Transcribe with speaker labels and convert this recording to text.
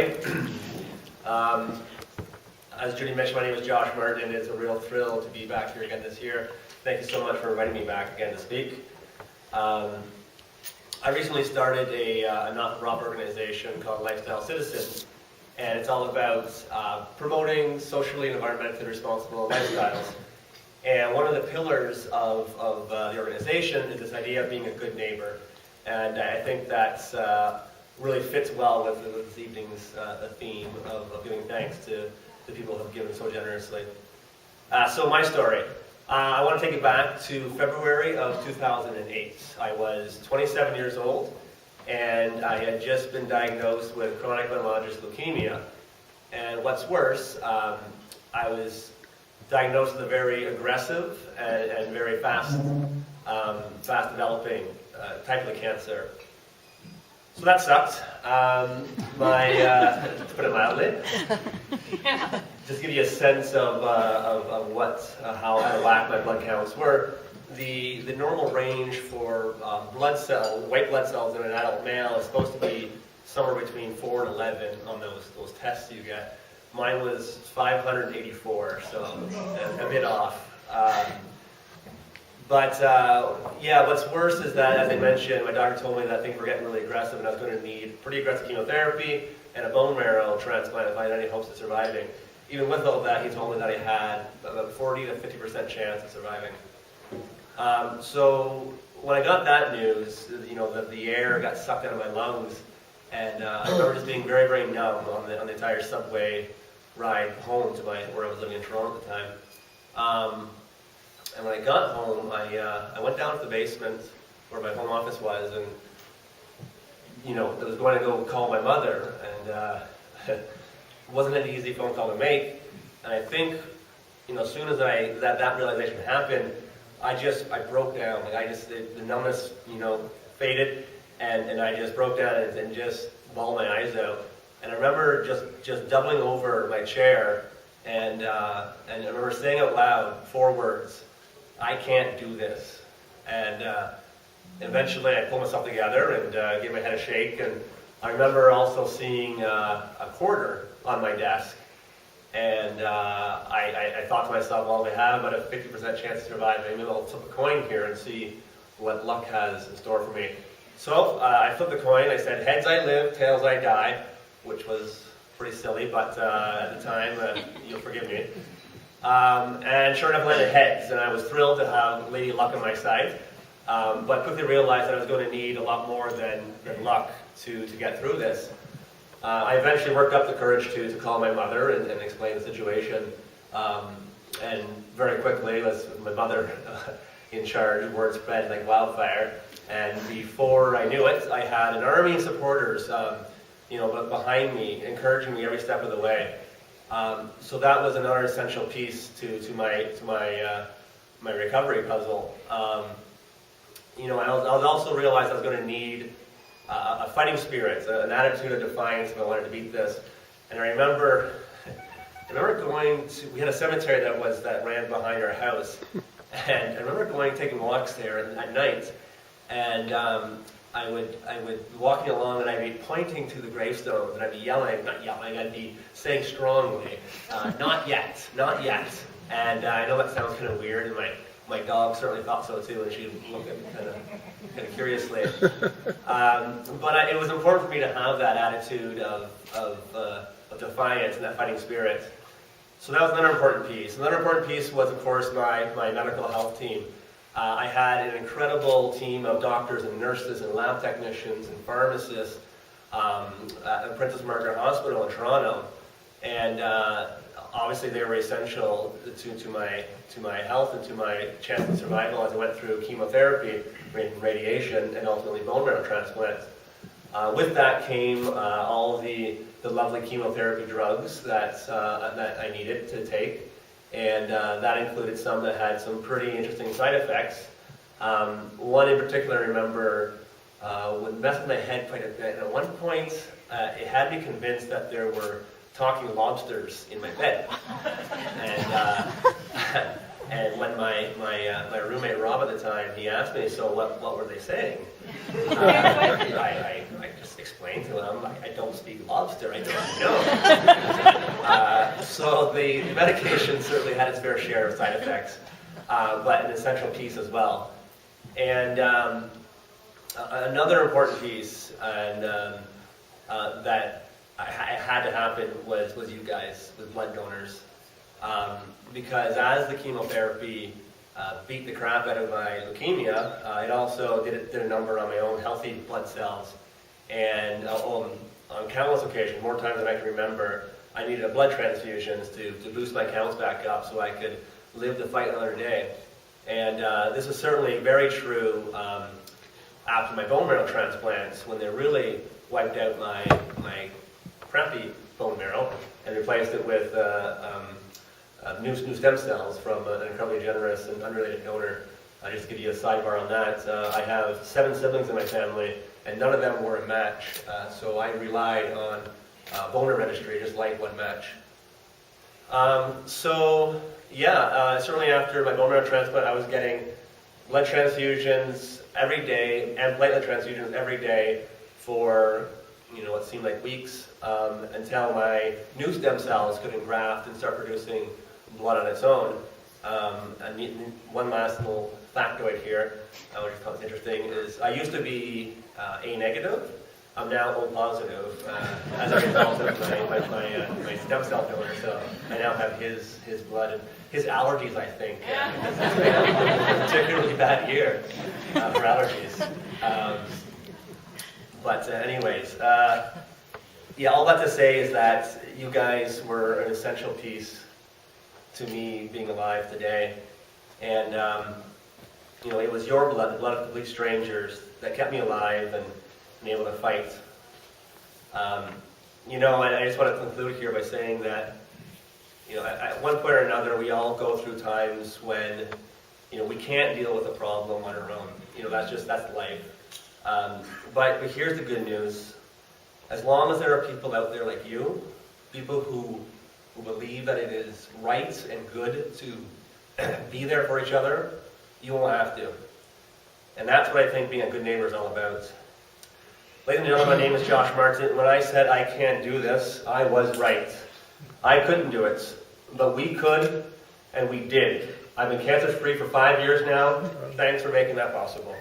Speaker 1: morning. As Judy mentioned, my name is Josh Martin, and it's a real thrill to be back here again this year. Thank you so much for inviting me back again to speak. I recently started a not-for-profit organization called Lifestyle Citizen, and it's all about promoting socially and environmentally responsible lifestyles. And one of the pillars of the organization is this idea of being a good neighbor. And I think that's really fits well with this evening's theme of giving thanks to the people who have given so generously. So my story. I want to take it back to February of 2008. I was 27 years old, and I had just been diagnosed with chronic lymphocytic leukemia. And what's worse, I was diagnosed with a very aggressive and very fast developing type of cancer. So that sucked. To put it mildly. Just give you a sense of how out of whack my blood counts were. The normal range for white blood cells in an adult male is supposed to be somewhere between 4 and 11 on those tests you get. Mine was 584, so a bit off. Yeah, what's worse is that, as I mentioned, my doctor told me that things were getting really aggressive and I was going to need pretty aggressive chemotherapy and a bone marrow transplant if I had any hopes of surviving. Even with all that, he told me that I had about 40 to 50% chance of surviving. So when I got that news, that the air got sucked out of my lungs, and I remember just being very, very numb on the entire subway ride home to where I was living in Toronto at the time. And when I got home, I went down to the basement where my home office was, and I was going to go call my mother, and it wasn't an easy phone call to make. And I think, as soon as that realization happened, I broke down. The numbness, faded, and I just broke down and just bawled my eyes out. And I remember just doubling over my chair, and I remember saying out loud 4 words: "I can't do this." And eventually I pulled myself together and gave my head a shake. And I remember also seeing a quarter on my desk. And I thought to myself, well, if I have about a 50% chance to survive, maybe I'll flip a coin here and see what luck has in store for me. So I flipped the coin. I said, heads I live, tails I die, which was pretty silly, but at the time, you'll forgive me. And sure enough, I landed heads, and I was thrilled to have Lady Luck on my side, but quickly realized that I was going to need a lot more than luck to get through this. I eventually worked up the courage to call my mother and explain the situation, and very quickly, with my mother in charge, word spread like wildfire, and before I knew it, I had an army of supporters behind me, encouraging me every step of the way. So that was another essential piece to my recovery puzzle. I also realized I was going to need a fighting spirit, an attitude of defiance if I wanted to beat this. And I remember going to, we had a cemetery that ran behind our house, and I remember taking walks there at night, and I would be walking along, and I'd be pointing to the gravestones, and I'd be I'd be saying strongly, not yet, not yet. And I know that sounds kind of weird, and my dog certainly thought so too, and she looked at me kind of curiously. But it was important for me to have that attitude of defiance and that fighting spirit. So that was another important piece. Another important piece was, of course, my medical health team. I had an incredible team of doctors and nurses and lab technicians and pharmacists at Princess Margaret Hospital in Toronto, and obviously they were essential to my health and to my chance of survival as I went through chemotherapy, radiation, and ultimately bone marrow transplant. With that came all the lovely chemotherapy drugs that I needed to take. And that included some that had some pretty interesting side effects. One in particular I remember would mess with my head quite a bit. At one point, it had me convinced that there were talking lobsters in my bed. And when my roommate Rob at the time, he asked me, so what were they saying? I just explained explained to him, I don't speak lobster, I don't know. So the medication certainly had its fair share of side effects, but an essential piece as well. And another important piece that had to happen was you guys, with blood donors. Because as the chemotherapy beat the crap out of my leukemia, it also did a number on my own healthy blood cells. And on countless occasions, more times than I can remember, I needed a blood transfusions to boost my counts back up so I could live to fight another day. And this was certainly very true after my bone marrow transplants, when they really wiped out my crappy bone marrow and replaced it with new stem cells from an incredibly generous and unrelated donor. Just to give you a sidebar on that, I have 7 siblings in my family, and none of them were a match. So I relied on donor registry, just like one match. Certainly after my bone marrow transplant, I was getting blood transfusions every day and platelet transfusions every day for what seemed like weeks, until my new stem cells could engraft and start producing blood on its own. And one last little factoid here, which is interesting, is I used to be A negative. I'm now O positive as a result of my stem cell donor. So I now have his blood and his allergies, I think. It's been a particularly bad year for allergies. All that to say is that you guys were an essential piece to me being alive today. And, it was your blood, the blood of complete strangers, that kept me alive and able to fight. I just want to conclude here by saying that, at one point or another, we all go through times when, we can't deal with a problem on our own. That's life. But here's the good news. As long as there are people out there like you, people who believe that it is right and good to be there for each other, you won't have to. And that's what I think being a good neighbor is all about. Ladies and gentlemen, my name is Josh Martin. When I said I can't do this, I was right. I couldn't do it, but we could, and we did. I've been cancer-free for 5 years now. Thanks for making that possible.